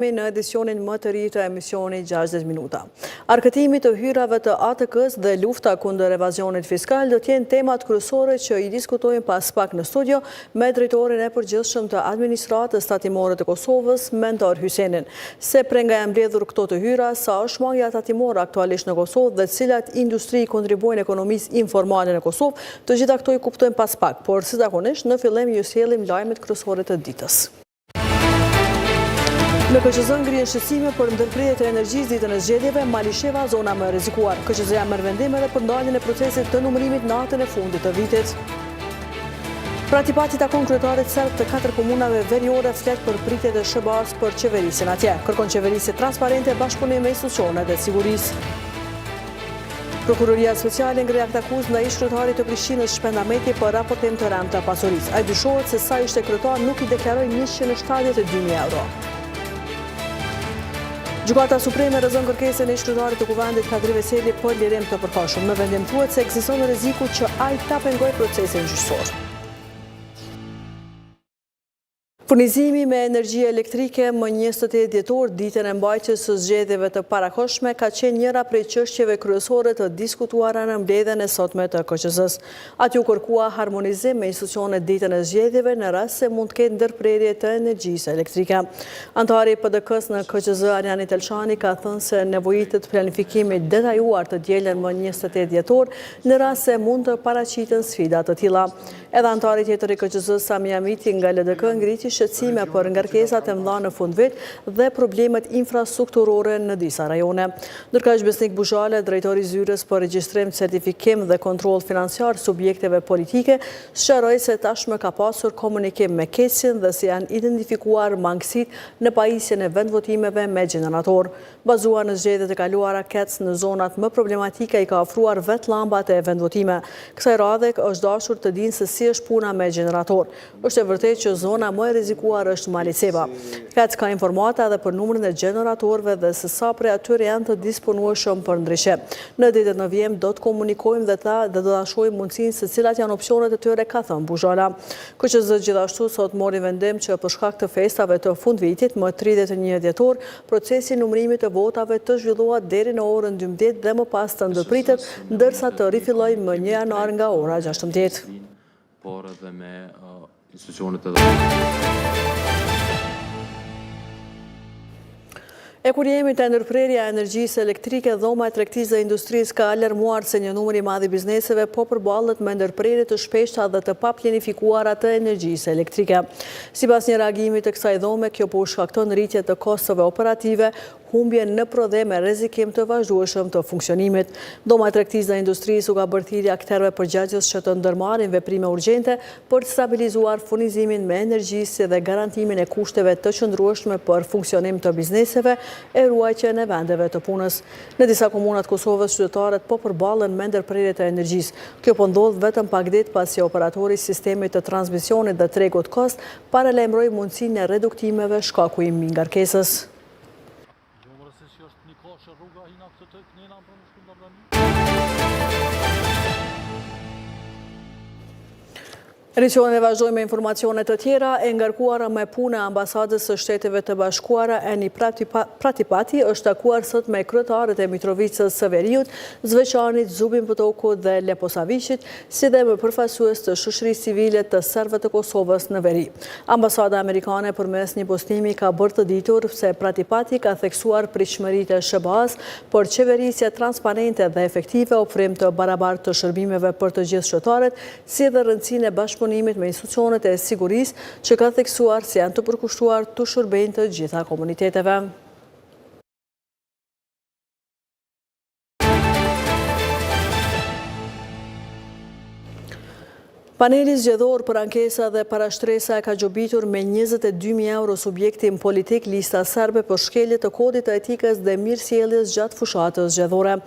Në edicionin më të ri të emisioni 60 minuta. Arkëtimi të hyrave të ATK-s dhe lufta kundër evazionit fiskal do t'jenë temat kryesore që i diskutojnë pas pak në studio me drejtorin e përgjithshëm të administratës tatimore të Kosovës, Mentor Hysenin. Se prenga janë mbledhur këto të hyra, sa është mangja tatimore aktualisht në Kosovë dhe cilat industri kontribuojnë ekonomisë informale në Kosovë, të gjitha këto i kuptojnë pas pak, por si zakonisht në fillim ju sjellim lajmet kryesore të ditës. Në KQZ ngrihen shqetësime për ndërprerjet e energjisë ditën e zgjedhjeve, Malisheva zona më e rrezikuar. KQZ-ja merr vendim edhe për ndaljen e procesit të numërimit natën e fundit të vitit. Pratipati takon kryetarit serb të 4 komunave veriore flet për pritjet e SBA-s për qeverisjen atje. Kërkon qeverisje transparente, bashkëpunim me institucionet e sigurisë. Prokuroria Speciale ngre akt akuzë ndaj kryetarit të Prishtinës Shpend Ahmeti për raportim të rënd të pasurisë. Ai dyshohet se sa ishte kryetar nuk i deklaroi 172.000 euro. Gjykata Supreme rrezon kërkesën e kryetarit të Kuvendit Kadri Veseli për lirim të përkohshëm. Në vendim thuhet se ekziston rreziku që ai ta pengojë procesin gjyqësor. Furnizimi me energji elektrike më 28 dhjetor, ditën e mbajtjes së zgjedhjeve të parakohshme, ka qenë njëra prej çështjeve kryesore të diskutuara në mbledhjen e sotme të KQZ-s. Aty u kërkua harmonizim me institucionet ditën e zgjedhjeve në rast se mund të ketë ndërprerje të energjisë elektrike. Antari i PDK-s në KQZ, Arjani Telçani, ka thënë se nevojitet planifikimit detajuar të dielën më 28 dhjetor në rast se mund të paraqiten sfida të tilla. Edhe antari tjetër i KQZ-s, Sami Amiti nga LDK, ngriti shqetësime për ngarkesat e mëdha në fundvit dhe problemet infrastrukturore në disa rajone. Ndërkaq Besnik Buzhale, drejtori i Zyrës për regjistrim, certifikim dhe kontroll financiar subjekteve politike, sqaroi se tashmë ka pasur komunikim me KEC-in dhe se janë identifikuar mangësitë në pajisjen e vendvotimeve me gjenerator. Bazuar në zgjedhjet e kaluara, KEC në zonat më problematike i ka ofruar vetë llambat e vendvotime. Kësaj radhe është dashur të dinë se si është puna me gjenerator. Është e vërtetë që zona më e rrezikuar është Maliseva. KEC ka informata edhe për numrin e gjeneratorëve dhe se sa prej atyre janë të disponueshëm për ndryshe. Në ditët në vijim do të komunikojmë dhe do ta shohim mundësinë se cilat janë opsionet e tyre, ka thënë Buzhala. KQZ gjithashtu sot mori vendim që për shkak të festave të fundvitit më 31 dhjetor, procesi i numërimit të votave të zhvillohet deri në orën 12 dhe më pas të ndërpritet, ndërsa të rifillojë më 1 janar nga ora 16. Por edhe me institucionet e E kur jemi të ndërprerja e energjisë elektrike, dhoma e tregtisë dhe industrisë ka alarmuar se një numër i madh i bizneseve po përballet me ndërprerje të shpeshta dhe të paplanifikuara të energjisë elektrike. Sipas një reagimi të kësaj dhome, kjo po shkakton rritje të kostove operative, humbje në prodhem e rrezikim të vazhdueshëm të funksionimit. Dhoma e tregtisë dhe industrisë u ka bërë thirrje aktorëve përgjagjës që të ndërmarrin veprime urgjente për të stabilizuar furnizimin me energjisë dhe garantimin e kushteve të qëndrueshme për funksionim të bizneseve e ruajtjen e vendeve të punës. Në disa komuna të Kosovës, qytetarët po përballen me ndërprerje të energjisë. Kjo po ndodh vetëm pak ditë pasi operatori i sistemit të transmisionit dhe tregut KOST paralajmëroi mundësinë e reduktimeve shkaku i ngarkesës. Edicionin e vazhdojmë me informacione të tjera. E ngarkuara me punë e ambasadës së Shteteve të Bashkuara, Eni Pratipati, është takuar sot me kryetarët e Mitrovicës së Veriut, Zveçanit, Zubin Potokut dhe Leposaviqit, si dhe me përfaqësues të shoqërisë civile të serbëve të Kosovës në veri. Ambasada amerikane përmes një postimi ka bërë të ditur se Pratipati ka theksuar pritshmëritë e SBA-s për qeverisje transparente dhe efektive, ofrim të barabartë të shërbimeve për të gjithë shqiptarët, si dhe rëndësinë e bashkëpunimit me institucionet e sigurisë që ka theksuar se janë të përkushtuar të shërbejnë të gjitha komuniteteve. Paneli zgjedhor për ankesa dhe parashtresa ka gjobitur me 22.000 euro subjektin politik lista serbe për shkelje të kodit të etikës dhe mirësjelljes gjatë fushatës zgjedhore.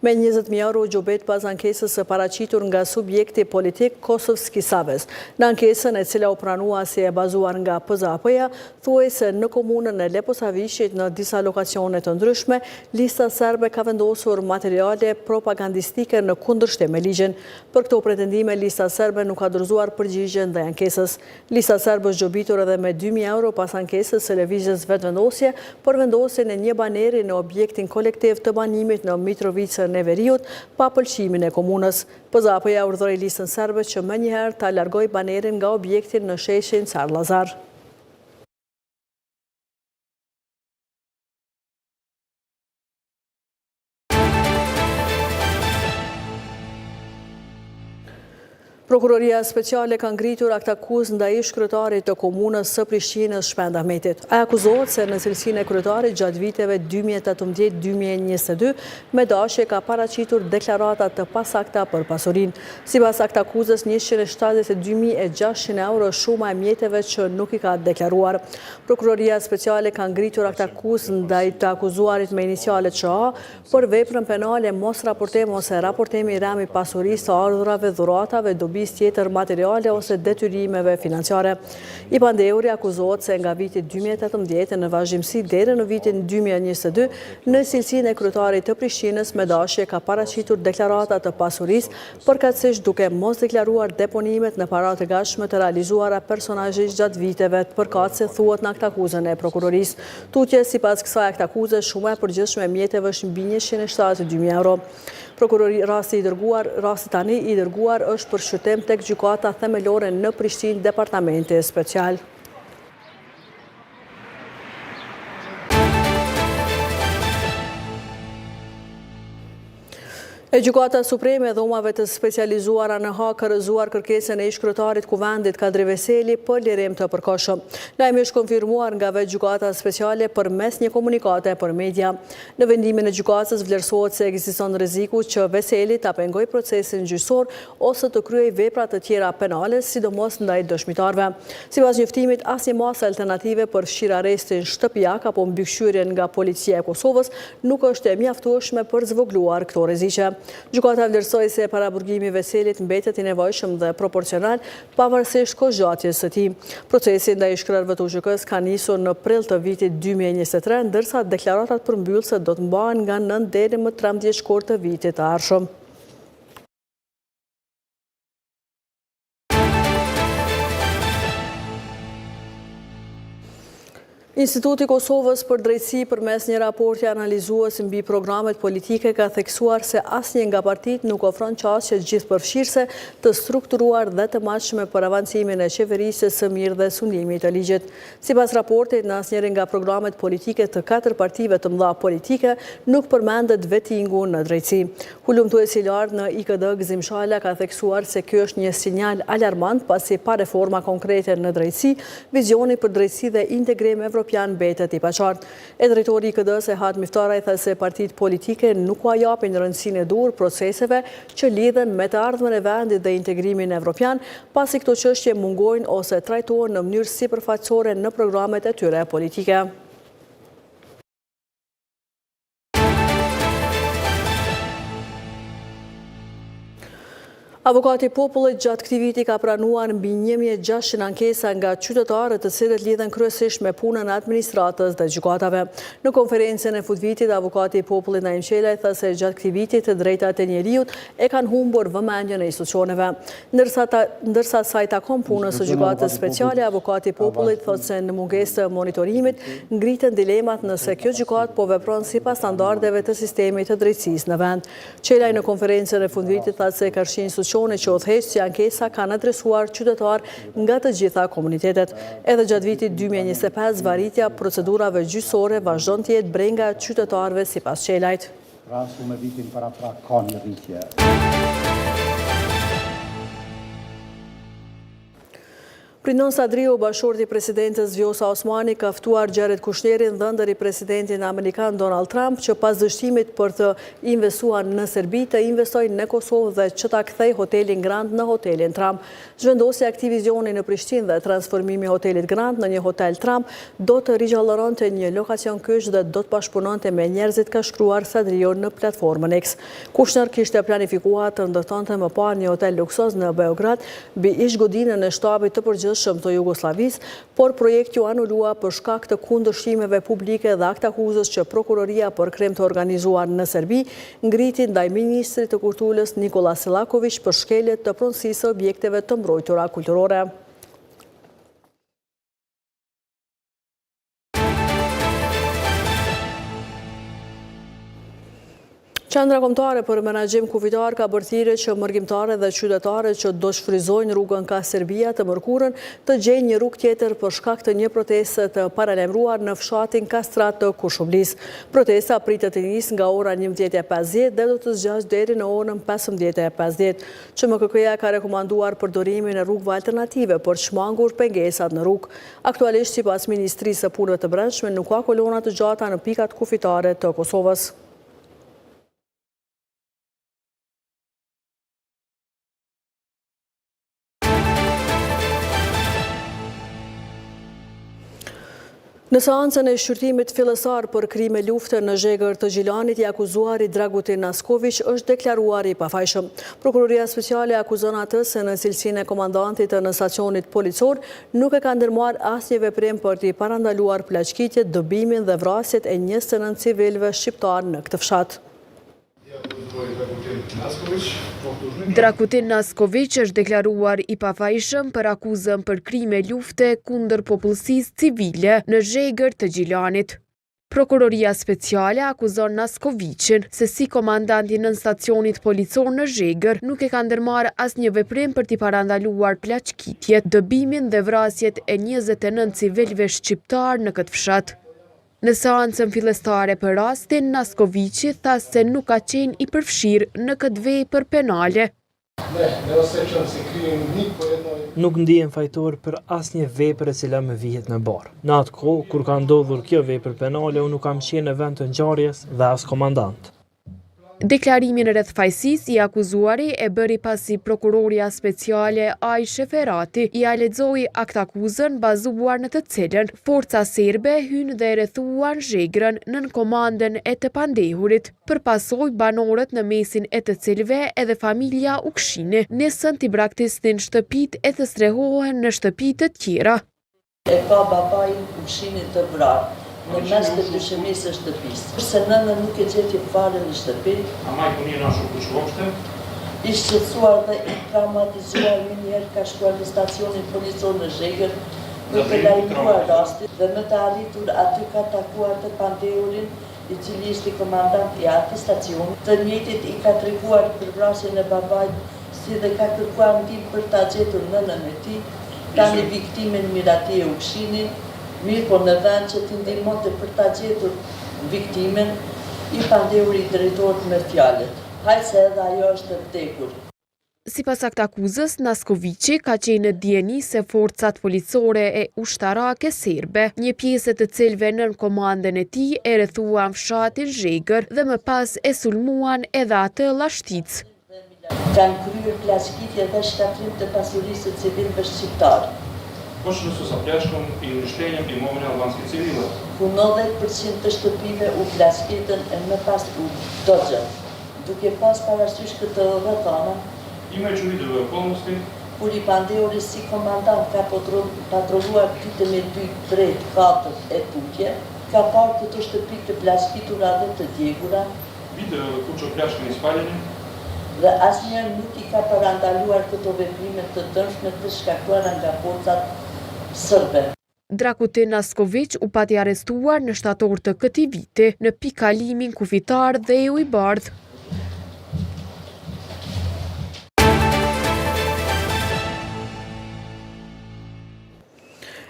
Me 20.000 euro gjobet pas ankesës së paraqitur nga subjekti politik Kosovski Savez. Në ankesën, e cila u pranua si e bazuar nga PZAP-ja, thuaj se në komunën e Leposaviqit në disa lokacione të ndryshme, lista serbe ka vendosur materiale propagandistike në kundërshtim me ligjin. Për këto pretendime, lista serbe nuk ka ka dorëzuar përgjigje ndaj ankesës. Lista serbe është gjobitur edhe me 2.000 euro pas ankesës së lëvizjes vetëvendosje për vendosjen e një baneri në objektin kolektiv të banimit në Mitrovicën e Veriut pa pëlqimin e komunës. PZAP-ja urdhëroi listën serbe që menjëherë ta largojë banerin nga objektin në sheshin Car Lazar. Prokuroria speciale ka ngritur akt akuzë ndaj ish-kryetarit të komunës së Prishtinës Shpend Ahmetit. Ai akuzohet se në cilësinë e kryetarit gjatë viteve 2018-2022 me dashje ka paraqitur deklarata të pasakta për pasurinë. Sipas akt akuzës 172.600 euro shuma e mjeteve që nuk i ka deklaruar. Prokuroria speciale ka ngritur akt akuzë ndaj të akuzuarit me inicialet ÇA për veprën penale mos raportem ose raportemi rami pasurisë, ardhurave, dhuratave, tjetër materiale ose detyrimeve financiare. I Pandeuri akuzohet se nga viti 2018 në vazhdimsi deri në vitin 2022 në cilësinë e kryetarit të Prishtinës me dashje ka paraqitur deklarata të pasurisë përkatësisht duke mos deklaruar deponimet në para të gatshme të realizuara personazhisht gjatë viteve të përkatëse thuhet në akt akuzën e prokurorisë. Tutje sipas kësaj akt akuze shuma e përgjithshme e mjeteve është mbi 172.000 euro. Prokurori rasti tani i dërguar është për shqyrtim tek gjykata themelore në Prishtinë, departamenti special. E Gjykata Supreme dhomave të specializuara në Hag ka rrëzuar kërkesën e ish-kryetarit Kuvendit Kadri Veseli për lirim të përkohshëm. Lajmi është konfirmuar nga vetë Gjykata Speciale përmes një komunikate për media. Në vendimin e gjykatës vlerësohet se ekziston rreziku që Veseli ta pengojë procesin gjyqësor ose të kryejë vepra të tjera penale, sidomos ndaj dëshmitarëve. Sipas njoftimit, asnjë masë alternative për fshirarrestin shtëpiak apo mbikëqyrjen nga policia e Kosovës nuk është e mjaftueshme për zvogluar këto rreziqe. Gjykata vlerësoi se paraburgimi i Veselit mbetet i nevojshëm dhe proporcional pavarësisht kohëgjatjes së tij. Procesi ndaj shkretërve të UÇK-s ka nisur në prill të vitit 2023, ndërsa deklaratat përmbyllëse do të mbahen nga 9 deri më 13 shkurt të vitit të ardhshëm. Instituti Kosovës për Drejtësi përmes një raporti analizues mbi programet politike ka theksuar se asnjë nga partitë nuk ofron qasje gjithëpërfshirëse të strukturuar dhe të mashme për avancimin e qeverisë së mirë dhe sundimit të ligjit. Sipas raportit, në asnjërin nga programet politike të 4 partive të mëdha politike nuk përmendet vetingu në drejtësi. Hulumtuesi i lartë në IKD Gzim Shala ka theksuar se ky është një sinjal alarmant pasi pa reforma konkrete në drejtësi, vizioni për drejtësi dhe integrim evropian betet i paqartë. E drejtori i IKD-s Sehat Miftaraj tha se partitë politike nuk u japin rëndësinë e dur proceseve që lidhen me të ardhmen e vendit dhe integrimin evropian, pasi këto çështje mungojnë ose trajtohen në mënyrë sipërfaqësore në programet e tyre politike. Avokati i popullit gjatë këtij viti ka pranuar mbi 1.600 ankesa nga qytetarët të cilët lidhen kryesisht me punën e administratës dhe gjykatave. Në konferencën e fundvitit, avokati i popullit Naim Qelaj tha se gjatë këtij viti të drejtat e njerëzit e kanë humbur vëmendjen e institucioneve. Ndërsa sa i takon punës së gjykatës speciale, avokati i popullit thotë se në mungesë të monitorimit ngriten dilemat nëse kjo gjykatë po vepron sipas standardeve të sistemit të drejtësisë në vend. Qelaj në konferencën e fundvitit tha se karshi që udhëheq si ankesa kanë adresuar qytetar nga të gjitha komunitetet. Edhe gjatë vitit 2025, varitja procedurave gjyqësore vazhdon të jetë brenga qytetarëve sipas Qelajt. Rasu me vitin para ka një rritje. Prinon Sadriu, bashorti i presidentes Vjosa Osmani, ka ftuar Jared Kushnerin dhe ndër i presidentin amerikan Donald Trump që pas dështimit për të investuar në Serbi të investojnë në Kosovë dhe që ta kthej hotelin Grand në hotelin Trump. Zhvendosja e këtij vizioni në Prishtinë dhe transformimi i hotelit Grand në një hotel Trump do të rigjalloronte një lokacion kyç dhe do të bashkëpunonte me njerëzit, ka shkruar Sadriu në platformën X. Kushner kishte planifikuar të ndërtonte më parë një hotel luksoz në Beograd mbi ish godinën e shtabit të përgjithshëm mëhershëm të Jugosllavisë, por projekti u anulua për shkak të kundërshtimeve publike dhe akt akuzës që prokuroria për krim të organizuar në Serbi ngriti ndaj ministrit të kulturës Nikola Selaković për shkelje të pronësisë së objekteve të mbrojtura kulturore. Qendra Kombëtare për Menaxhim Kufitar ka bërë thirrje që mërgjimtarët dhe qytetarët që do shfryzojnë rrugën ka Serbia të Mërkurën të gjejnë një rrugë tjetër për shkak të një proteste të paralajmëruar në fshatin Kastrat të Kurshublisë. Protesta pritet të nisë nga ora 11:50 dhe do të zgjasë deri në orën 15:50. QMKK-ja ka rekomanduar përdorimin e rrugëve alternative për të shmangur pengesat në rrugë. Aktualisht, sipas Ministrisë së Punëve të Brendshme, nuk ka kolona të gjata në pikat kufitare të Kosovës. Në seancën e shqyrtimit fillestar për krime lufte në Zhegër të Gjilanit, i akuzuari Dragutin Nasković është deklaruar i pafajshëm. Prokuroria speciale akuzon atë se në cilësinë e komandantit të në stacionit policor nuk e ka ndërmarrë asnjë veprim për t'i parandaluar plaçkitjet, dëbimin dhe vrasjet e 29 civilëve shqiptar në këtë fshat. Dragutin Nasković është deklaruar i pafajshëm për akuzën për krime lufte kundër popullsisë civile në Zhegër të Gjilanit. Prokuroria speciale akuzon Naskovićin se si komandanti nën stacionit policor në Zhegër nuk e ka ndërmarrë asnjë veprim për t'i parandaluar plaçkitjet, dëbimin dhe vrasjet e 29 civilëve shqiptar në këtë fshat. Në seancën fillestare për rastin, Naskovići tha se nuk ka qenë i përfshirë në këtë vepër penale. Nuk ndihem fajtor për asnjë vepër e cila më vihet në barë. Në atë kohë, kur ka ndodhur kjo vepër penale, unë nuk kam qenë në vend të ngjarjes dhe as komandant. Deklarimin rreth fajësisë i akuzuari e bëri pasi prokuroria speciale Ajshe Ferati i lexoi aktakuzën bazuar në të cilën forca serbe hynë dhe rrethuan Zhegrën nën komandën e të pandehurit. Përpasoj banorët në mesin e të cilëve edhe familja Ukshini nisën t'i braktisnin shtëpitë e të strehohen në shtëpi të tjera. E ka babajin Ukshinit të vrarë në mes të dyshemnisë së shtëpisë. Kurse nënën nuk e gjeti fare në shtëpi. A majku nije našao kuću uopšte? I shqetësuar dhe i traumatizuar një njerë ka shkuar në stacionin policor në Zhegër për të lajmëruar rastin dhe më të arritur aty ka takuar të pandehurin i cili ishte komandant i atij stacioni. Të njëjtit i ka treguar për vrasjen e babait, si dhe ka kërkuar ndihmë për ta gjetur nënën e tij, tani viktimen Miratie Ukshinin. Mirë, po në vend që t'i ndihmonte për ta gjetur viktimen, i pandehuri drejtohet me fjalët. Hajde se edhe ajo është vdekur. Sipas aktakuzës, Naskovići ka qenë në dijeni se forcat policore e ushtarake serbe, një pjesë të cilëve nën komandën e tij e rrethuan fshatin Zhegër dhe më pas e sulmuan edhe atë Llashtic. Kanë kryer plaçkitje dhe shkatrim të pasurisë së civilëve shqiptar. Počeli su sa pljačkom i uništenjem imovine albanskih civila. Ku 90% të shtëpive u plaçkitën e më pas u doxhën. Duke pas parasysh këtë rrethana, Imajući u vidu ove okolnosti, kur i pandehuri si komandant ka patrolluar ditën e 2, 3, 4 e tutje, ka parë këto shtëpi të plaçkitura dhe të djegura, video kuće opljačkane i spaljene, dhe asnjëherë nuk i ka parandaluar këto veprime të dëmshme të shkaktuara nga forcat serbe. Dragutin Nasković u pati arrestuar në shtator të këtij viti në pikalimin kufitar dhe u i bardh.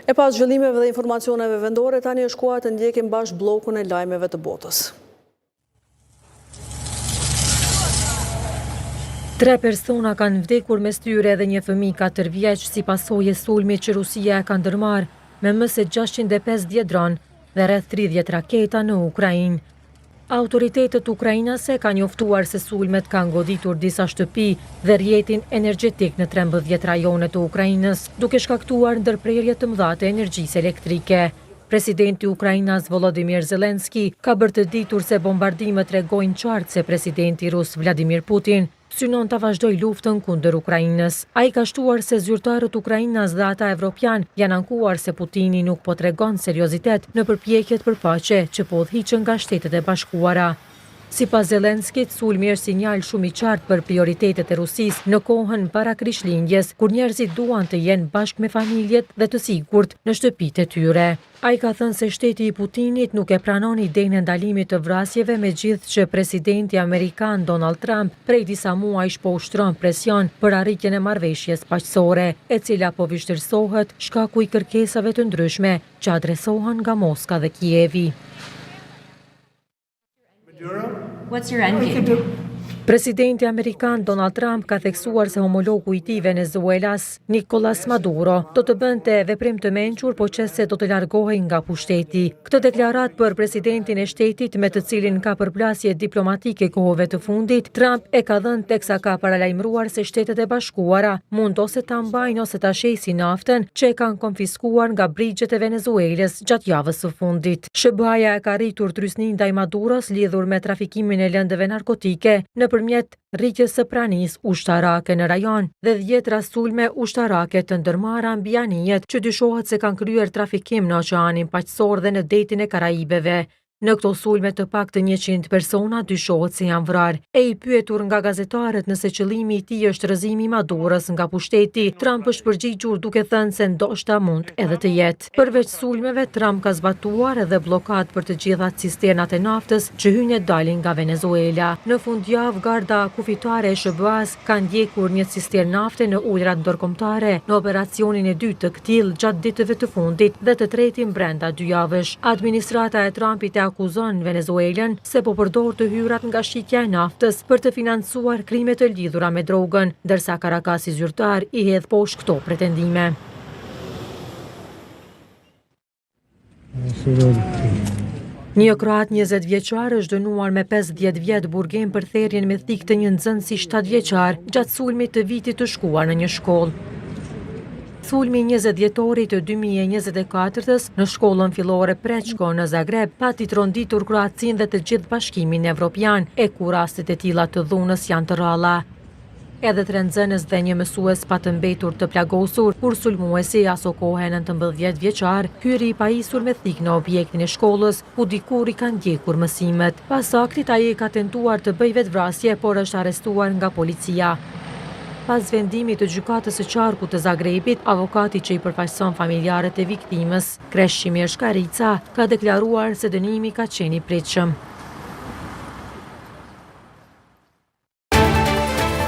E pas zhvillimeve dhe informacioneve vendore, tani është koha të ndjekim bashkë bllokun e lajmeve të botës. 3 persona kanë vdekur mes tyre dhe një fëmijë 4 vjeç si pasojë e sulmit që Rusia e ka ndërmarrë me më se 650 dron dhe rreth 30 raketa në Ukrainë. Autoritetet ukrainase kanë njoftuar se sulmet kanë goditur disa shtëpi dhe rrjetin energjetik në 13 rajone të Ukrainës, duke shkaktuar ndërprerje të mëdha të energjisë elektrike. Presidenti i Ukrainës Volodymyr Zelensky ka bërë të ditur se bombardimet tregojnë qartë se presidenti rus Vladimir Putin synon të vazhdoj luftën kundër Ukrainës. Ai ka shtuar se zyrtarët Ukrainas dhe ata evropian janë ankuar se Putini nuk po tregon seriozitet në përpjekjet për paqe që po udhëhiqen nga Shtetet e Bashkuara. Sipas Zelenskit, sulmi është sinjal shumë i qartë për prioritetet e Rusisë në kohën para Krishtlindjes, kur njerëzit duan të jenë bashkë me familjet dhe të sigurt në shtëpitë e tyre. Ai ka thënë se shteti i Putinit nuk e pranon idenë e ndalimit të vrasjeve, megjithë që presidenti amerikan Donald Trump prej disa muajsh po ushtron presion për arritjen e marrëveshjes paqësore, e cila po vështirësohet shkaku i kërkesave të ndryshme që adresohen nga Moska dhe Kijevi. What's your end game? Presidenti amerikan Donald Trump ka theksuar se homologu i tij Venezuelas, Nicolas Maduro, do të bënte veprim të mençur, po qëse do të largohej nga pushteti. Këtë deklarat për presidentin e shtetit, me të cilin ka përplasje diplomatike kohëve të fundit, Trump e ka dhënë teksa ka paralajmëruar se Shtetet e Bashkuara mund ose ta mbajnë ose ta shesin naftën që e kanë konfiskuar nga brigjet e Venezuelës gjatë javës së fundit. SBA-ja e ka rritur trysnin ndaj Maduros lidhur me trafikimin e lëndëve narkotike nëpërmjet rritjes së pranisë ushtarake në rajon dhe 10 sulme ushtarake të ndërmarra mbi anijet që dyshohet se kanë kryer trafikim në Oqeanin Paqësor dhe në detin e Karajibeve. Në këto sulme të paktën 100 persona dyshohet se janë vrarë. E i pyetur nga gazetarët nëse qëllimi i tij është rrëzimi i Maduros nga pushteti, Trump është përgjigjur duke thënë se ndoshta mund edhe të jetë. Përveç sulmeve, Trump ka zbatuar edhe bllokat për të gjitha cisternat e naftës që hyn e dalin nga Venezuela. Në fundjavë, garda kufitare e SBA-s ka ndjekur një cisternë nafte në ujërat ndërkombëtare në operacionin e dytë të këtij gjatë ditëve të fundit dhe të tretin brenda 2 javësh. Administrata e Trumpit akuzon Venezuelën se po përdor të hyrat nga shitja e naftës për të financuar krime të lidhura me drogën, ndërsa Karakasi zyrtar i hedh poshtë këto pretendime. Një kroat 20 vjeçar është dënuar me 50 vjet burgim për therrjen me thikë të një nxënësi 7 vjeçar gjatë sulmit të vitit të shkuar në një shkollë. Sulmi 20 dhjetorit të 2024-s në shkollën fillore Prečko në Zagreb pati tronditur Kroacin dhe të gjithë bashkimin evropian, e ku rastet e tilla të dhunës janë të rralla. Edhe 3 nxënës dhe një mësues pa të mbetur të plagosur, kur sulmuesi aso kohë 19 vjeçar hyri i pajisur me thikë në objektin e shkollës, ku dikur i kanë ndjekur mësimet. Pas aktit ai ka tentuar të bëjë vetvrasje, por është arrestuar nga policia. Pas vendimit të gjykatës së qarkut të Zagrebit, avokati që i përfaqëson familjarët e viktimës, Kreshimir Shkarica, ka deklaruar se dënimi ka qenë i pritshëm.